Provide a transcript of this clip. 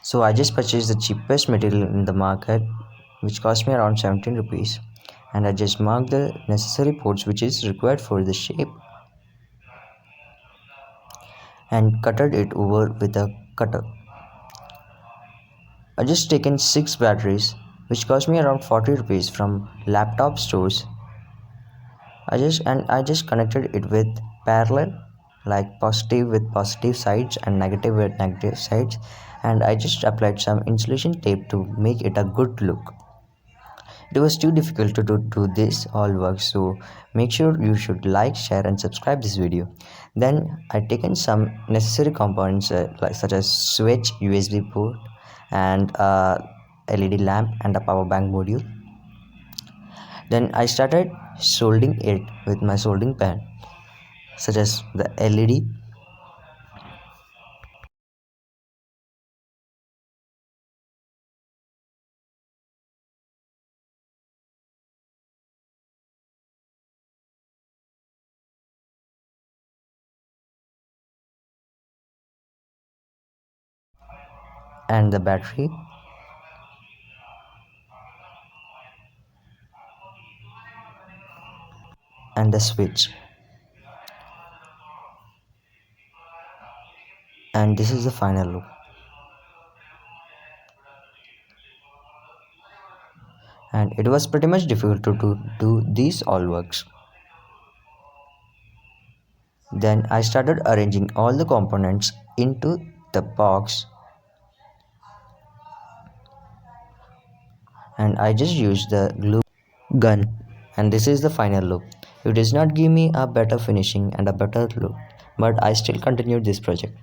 So I just purchased the cheapest material in the market, which cost me around 17 rupees, and I just marked the necessary ports which is required for the shape and cutted it over with a cutter. I just taken 6 batteries which cost me around 40 rupees from laptop stores. I just connected it with parallel, like positive with positive sides and negative with negative sides, and I just applied some insulation tape to make it a good look. It was too difficult to do this all work, so make sure you should like, share and subscribe this video. Then I taken some necessary components like such as switch, USB port and a LED lamp and a power bank module. Then I started soldering it with my soldering pen, such as the LED and the battery and the switch. And this is the final look. And it was pretty much difficult to do these all works. Then I started arranging all the components into the box, and I just used the glue gun, and this is the final look. It does not give me a better finishing and a better look, but I still continued this project.